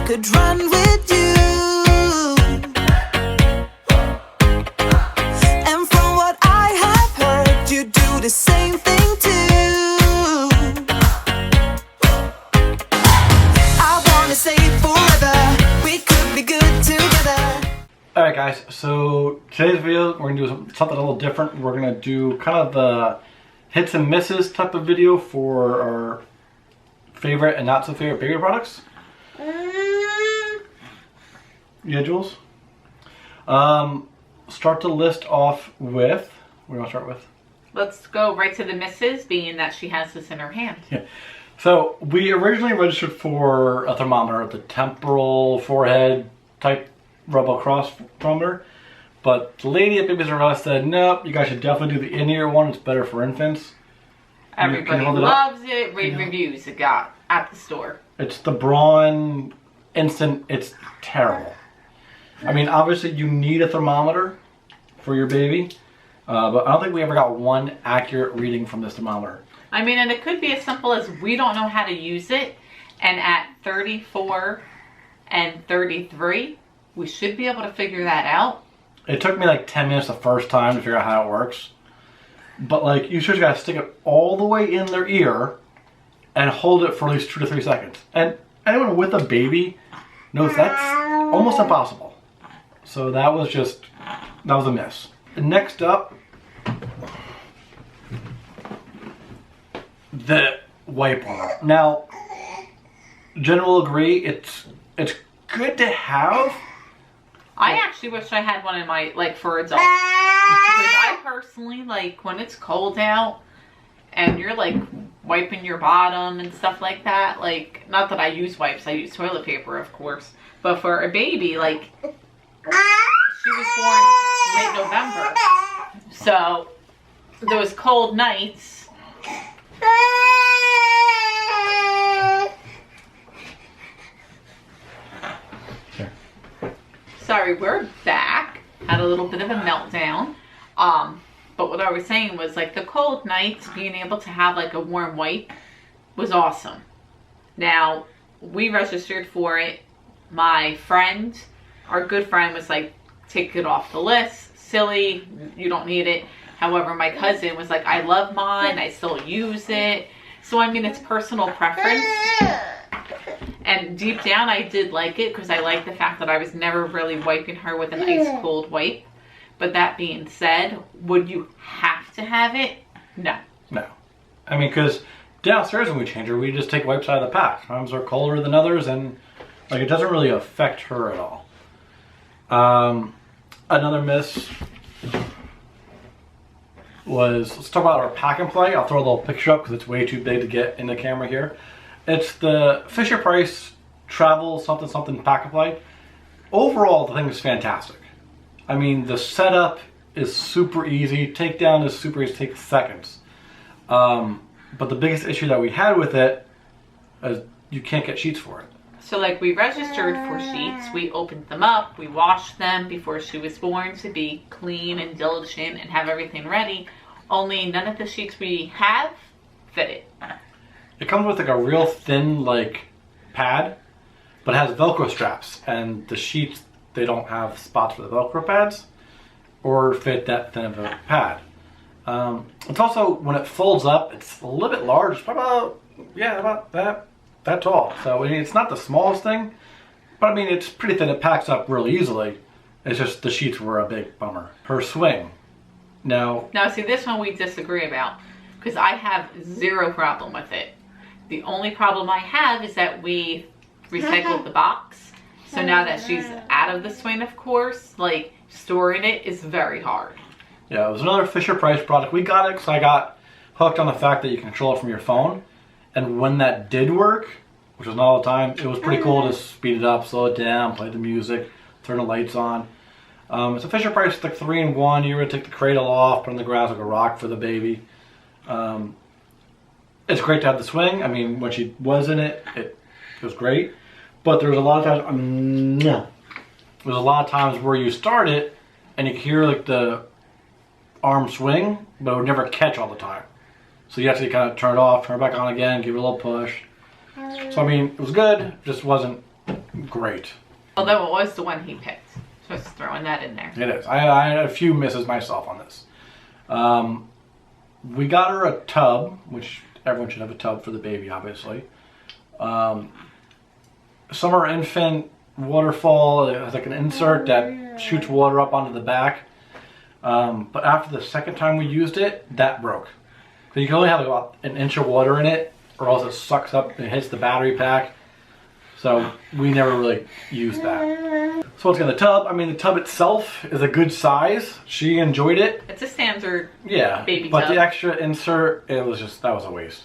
could run with you. And from what I have heard, you do the same thing too. I wanna say forever, we could be good together. Alright guys, so today's video we're going to do something a little different. We're going to do kind of the hits and misses type of video for our favorite and not so favorite baby products. Yeah, Jules? Start the list off with, what do you want to start with? Let's go right to the misses, being that she has this in her hand. Yeah. So we originally registered for a thermometer, the temporal forehead type rubber cross thermometer, but the lady at Babies R Us said, nope, you guys should definitely do the in-ear one. It's better for infants. Everybody loves it. Rave reviews it got at the store. It's the Braun Instant. It's terrible. I mean, obviously you need a thermometer for your baby, but I don't think we ever got one accurate reading from this thermometer. I mean, and it could be as simple as we don't know how to use it, and at 34 and 33, we should be able to figure that out. It took me like 10 minutes the first time to figure out how it works. But like, you just gotta stick it all the way in their ear and hold it for at least 2 to 3 seconds. And anyone with a baby knows that's almost impossible. So that was a miss. Next up, the wiper. Now, Jen will agree, it's good to have. I actually wish I had one in my, like, for adults. Because I personally, like, when it's cold out and you're, like, wiping your bottom and stuff like that, like, not that I use wipes, I use toilet paper, of course. But for a baby, like, she was born late November. So, those cold nights. Sorry, we're back. Had a little bit of a meltdown. But what I was saying was, like, the cold nights, being able to have like a warm wipe was awesome. Now, we registered for it. My friend, our good friend, was like, take it off the list. Silly, you don't need it. However, my cousin was like, I love mine, I still use it. So, I mean, it's personal preference. And deep down, I did like it because I like the fact that I was never really wiping her with an ice cold wipe. But that being said, would you have to have it? No. No. I mean, because downstairs when we change her, we just take wipes out of the pack. Sometimes they're colder than others, and like it doesn't really affect her at all. Another miss was, let's talk about our pack and play. I'll throw a little picture up because it's way too big to get in the camera here. It's the Fisher-Price Travel something something pack and play. Overall, the thing is fantastic. I mean, the setup is super easy. Takedown is super easy. It takes seconds. But the biggest issue that we had with it is you can't get sheets for it. So, like, we registered for sheets. We opened them up. We washed them before she was born to be clean and diligent and have everything ready. Only none of the sheets we have fitted. It comes with like a real thin like pad, but it has Velcro straps, and the sheets, they don't have spots for the Velcro pads or fit that thin of a pad. It's also, when it folds up, it's a little bit large. It's probably about that tall. So I mean, it's not the smallest thing, but I mean, it's pretty thin. It packs up really easily. It's just the sheets were a big bummer. Her swing. Now see, this one we disagree about because I have zero problem with it. The only problem I have is that we recycled the box. So now that she's out of the swing, of course, like, storing it is very hard. Yeah, it was another Fisher-Price product. We got it because I got hooked on the fact that you can control it from your phone. And when that did work, which was not all the time, it was pretty cool to speed it up, slow it down, play the music, turn the lights on. It's a Fisher-Price, like 3-in-1. You're going to take the cradle off, put it on the ground like a rock for the baby. It's great to have the swing. I mean, when she was in it, it was great. But there was a lot of times, there's a lot of times where you start it and you can hear like the arm swing, but it would never catch all the time. So you have to kind of turn it off, turn it back on again, give it a little push. So I mean, it was good, just wasn't great. Although it was the one he picked. So just throwing that in there. It is. I had a few misses myself on this. We got her a tub, which everyone should have a tub for the baby, obviously. Summer infant Waterfall, it has like an insert that shoots water up onto the back. But after the second time we used it, that broke. So you can only have about an inch of water in it, or else it sucks up and hits the battery pack. So we never really used that. So what's in the tub? I mean, the tub itself is a good size. She enjoyed it. It's a standard baby baby but tub. the extra insert, it was just, that was a waste.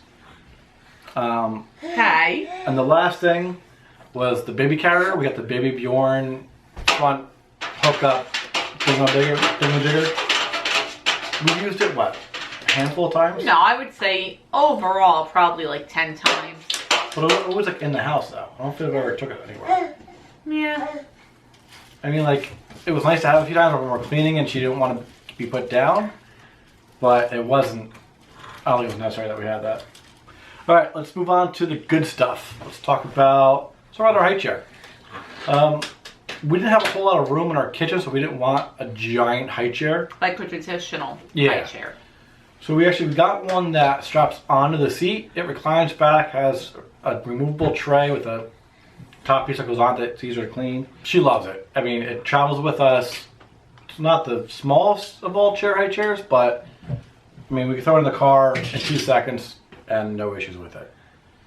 Okay. And the last thing was the baby carrier. We got the Baby Bjorn front hookup thingamajigger. We used it, what, a handful of times? No, I would say overall probably like 10 times. But it was like in the house though. I don't feel like I ever took it anywhere. Yeah. I mean, like, it was nice to have a few times when we were cleaning and she didn't want to be put down. But it wasn't, I don't think it was necessary that we had that. Alright, let's move on to the good stuff. Let's talk about our high chair. We didn't have a whole lot of room in our kitchen, so we didn't want a giant high chair. Like a traditional high chair. So we actually got one that straps onto the seat. It reclines back, has a removable tray with a top piece that goes on that it's easier to clean. She loves it. I mean, it travels with us. It's not the smallest of all high chairs, but I mean, we can throw it in the car in 2 seconds and no issues with it.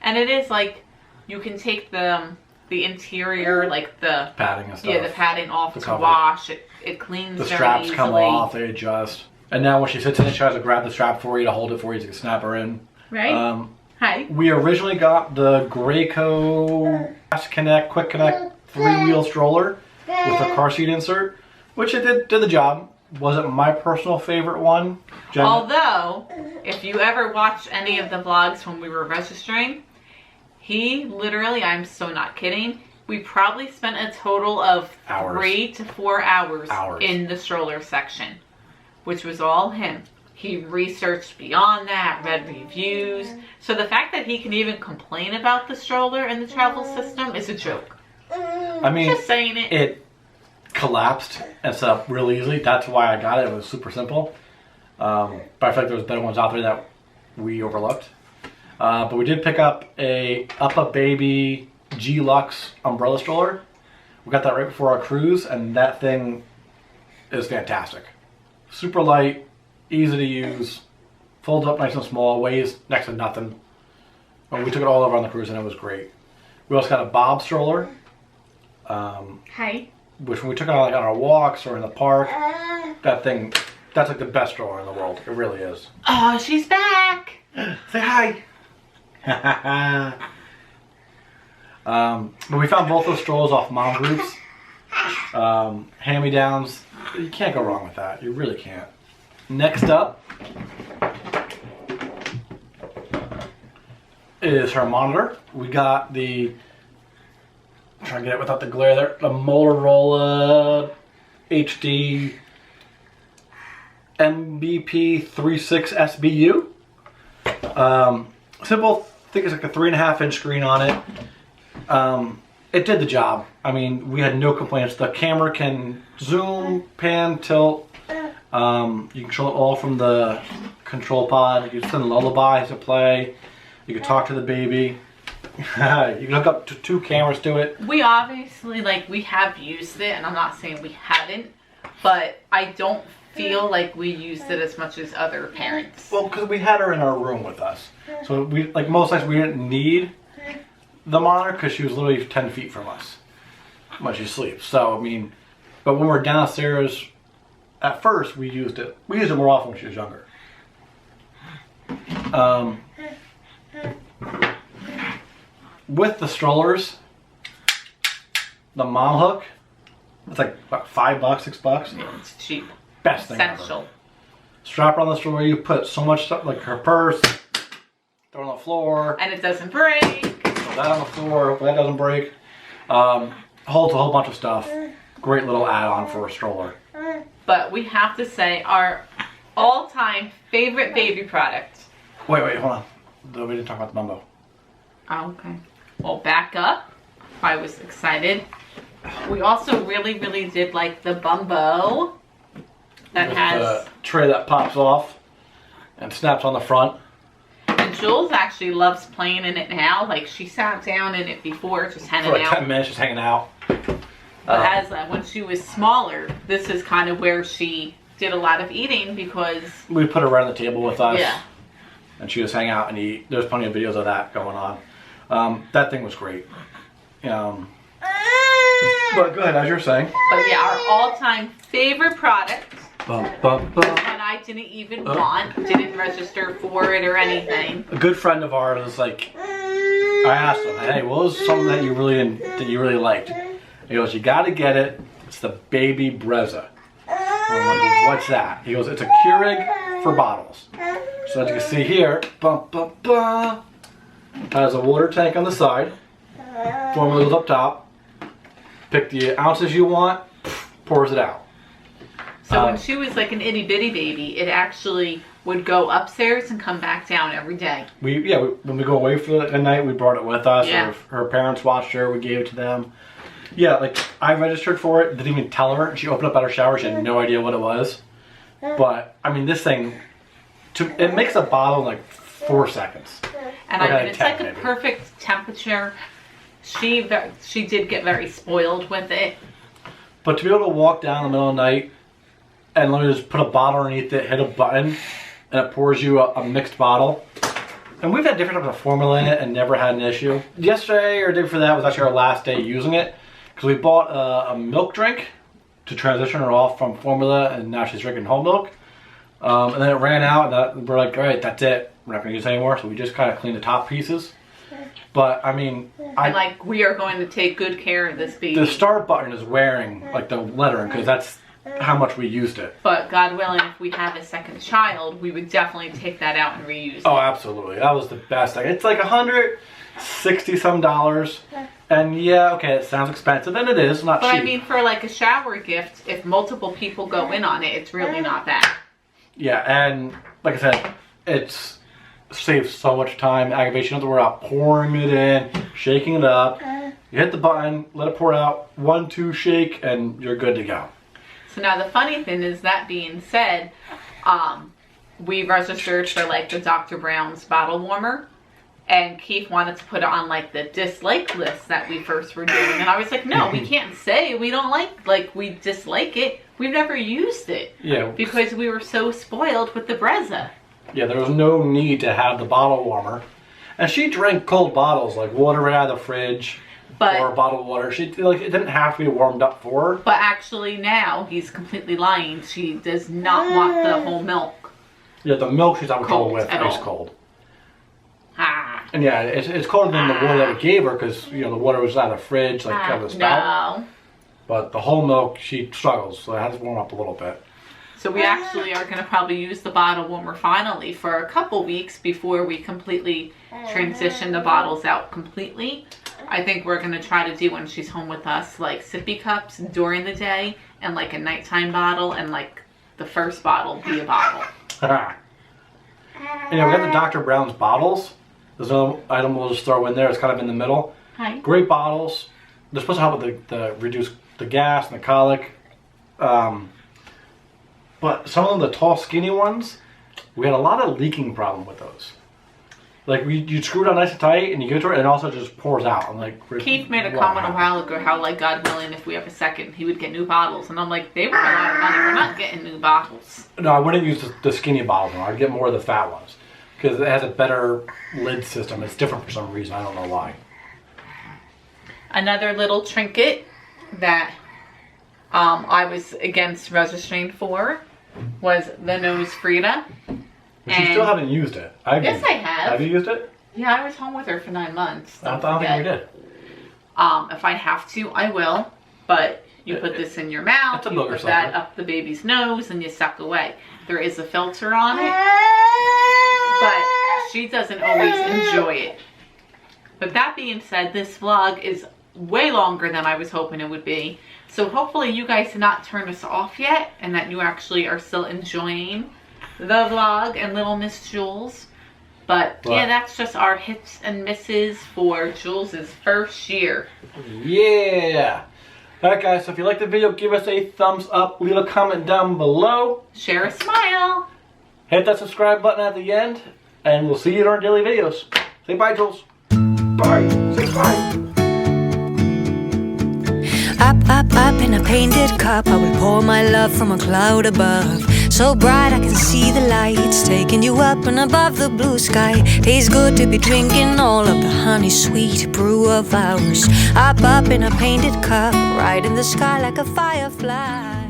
And it is like, you can take the interior, like the padding and stuff. Yeah, the padding off the to cover. wash. It cleans The very straps easily. come off, they adjust. And now when she sits in it, she tries to grab the strap for you to hold it for you to snap her in. Right? Hi. We originally got the Graco Fast Connect, Quick Connect 3-wheel stroller with a car seat insert, which it did the job. Wasn't my personal favorite one. Although, if you ever watch any of the vlogs when we were registering, he literally, I'm so not kidding, we probably spent a total of 3 to 4 hours in the stroller section, which was all him. He researched beyond that, read reviews. So the fact that he can even complain about the stroller and the travel system is a joke. I mean, just saying it. It collapsed and set up really easily. That's why I got it. It was super simple. But I feel like there was better ones out there that we overlooked. But we did pick up a UPPA Baby G-Luxe umbrella stroller. We got that right before our cruise, and that thing is fantastic. Super light, easy to use, folds up nice and small, weighs next to nothing. And we took it all over on the cruise and it was great. We also got a Bob stroller. Hi. Which when we took it on our walks or in the park, that thing, that's like the best stroller in the world. It really is. Oh, she's back. Say hi. But we found both those strollers off Mom Groups. Hand-me-downs. You can't go wrong with that. You really can't. Next up is her monitor. We got the, I'm trying to get it without the glare there, the Motorola HD MBP 36 SBU. Simple, I think it's like a 3.5-inch screen on it. It did the job. I mean, we had no complaints. The camera can zoom, pan, tilt. You can control it all from the control pod. You can send lullabies to play. You can talk to the baby. You can hook up to 2 cameras to it. We obviously, we have used it, and I'm not saying we haven't, but I don't feel like we used it as much as other parents. Well, because we had her in our room with us. So, we most times we didn't need the monitor because she was literally 10 feet from us when she sleeps. So, I mean, but when we're downstairs, at first we used it. We used it more often when she was younger. With the strollers, the mom hook, it's like what, $5, $6? Yeah, it's cheap. Best thing Essential. ever. Strap her on the stroller, you put so much stuff, like her purse, throw it on the floor. And it doesn't break. Throw that on the floor, hopefully that doesn't break. Holds a whole bunch of stuff. Great little add-on for a stroller. But we have to say our all-time favorite baby product. Wait, hold on. We didn't talk about the Bumbo. Oh, okay. Well, back up. I was excited. We also really, really did like the Bumbo that With has... the tray that pops off and snaps on the front. And Jules actually loves playing in it now. Like, she sat down in it before, just hanging For like out. 10 minutes, just hanging out. But as when she was smaller, this is kind of where she did a lot of eating because... We put her right on the table with us. Yeah. And she just hang out and eat. There's plenty of videos of that going on. That thing was great. But go ahead, as you're saying. But yeah, our all-time favorite product, Bum, bum, bum. and I didn't even didn't register for it or anything. A good friend of ours was like, I asked him, hey, what was something that you really liked? He goes, you got to get it. It's the baby Brezza. I'm like, what's that? He goes, it's a Keurig for bottles. So as you can see here, bum, bum, bum, has a water tank on the side. Formula goes up top. Pick the ounces you want, pours it out. So when she was like an itty bitty baby, it actually would go upstairs and come back down every day. When we go away for the night, we brought it with us. Yeah. Or if her parents watched her, we gave it to them. Yeah, like I registered for it, didn't even tell her. She opened up at her shower, she had no idea what it was. But I mean, this thing, it makes a bottle in like 4 seconds. And I mean, it's like a perfect temperature. She did get very spoiled with it. But to be able to walk down in the middle of the night and let me just put a bottle underneath it, hit a button, and it pours you a mixed bottle. And we've had different types of formula in it and never had an issue. Yesterday or the day before that was actually our last day using it because we bought a milk drink to transition her off from formula, and now she's drinking whole milk. And then it ran out, and we're like, all right, that's it. We're not going to use it anymore. So we just kind of cleaned the top pieces. But I mean, we are going to take good care of this baby. The start button is wearing like the lettering because that's how much we used it. But God willing, if we have a second child, we would definitely take that out and reuse it. Oh, absolutely. That was the best. It's like $160 some. And yeah, okay, it sounds expensive, and it is not cheap. But I mean, for like a shower gift, if multiple people go in on it, it's really not bad. Yeah, and like I said, it's saves so much time. Aggravation, we're out pouring it in, shaking it up. You hit the button, let it pour out, 1, 2 shake, and you're good to go. So now the funny thing is, that being said, we registered for like the Dr. Brown's bottle warmer, and Keith wanted to put it on like the dislike list that we first were doing, and I was like, no, we can't say we don't like we dislike it. We've never used it. Yeah. Because we were so spoiled with the Brezza. Yeah, there was no need to have the bottle warmer. And she drank cold bottles, like water right out of the fridge. Or bottled water. It didn't have to be warmed up for her. But actually now, he's completely lying. She does not want the whole milk. Yeah, the milk she's out cold with, ice cold. And yeah, it's colder than the water that we gave her because, the water was out of the fridge, like out of the spout. No. But the whole milk, she struggles, so it has to warm up a little bit. So we actually are going to probably use the bottle warmer finally for a couple weeks before we completely transition the bottles out completely. I think we're going to try to do, when she's home with us, like sippy cups during the day and like a nighttime bottle, and like the first bottle be a bottle. We got the Dr. Brown's bottles. There's another item we'll just throw in there. It's kind of in the middle. Hi. Great bottles. They're supposed to help with the reduce the gas and the colic. But some of the tall, skinny ones, we had a lot of leaking problem with those. Like, you screw it on nice and tight, and you go to it, and it also just pours out. I'm like, Keith made a comment a while ago how, like, God willing, if we have a second, he would get new bottles. And I'm like, they were a lot of money. We're not getting new bottles. No, I wouldn't use the skinny bottles. I'd get more of the fat ones. Because it has a better lid system. It's different for some reason. I don't know why. Another little trinket that I was against registering for was the Nose Frida. But you still haven't used it. Yes, I have. Have you used it? Yeah, I was home with her for 9 months. I don't think you did. If I have to, I will. But you put this in your mouth, you put that up the baby's nose, and you suck away. There is a filter on it, but she doesn't always enjoy it. But that being said, this vlog is way longer than I was hoping it would be. So hopefully you guys did not turn us off yet, and that you actually are still enjoying the vlog and little Miss Jules. But Right. yeah, that's just our hits and misses for Jules's first year. Yeah. Alright guys, so if you like the video, give us a thumbs up, leave a comment down below. Share a smile. Hit that subscribe button at the end, and we'll see you in our daily videos. Say bye, Jules. Bye. Say bye. Up in a painted cup, I will pour my love from a cloud above. So bright I can see the lights taking you up and above the blue sky. Tastes good to be drinking all of the honey sweet brew of ours. Up in a painted cup, right in the sky like a firefly.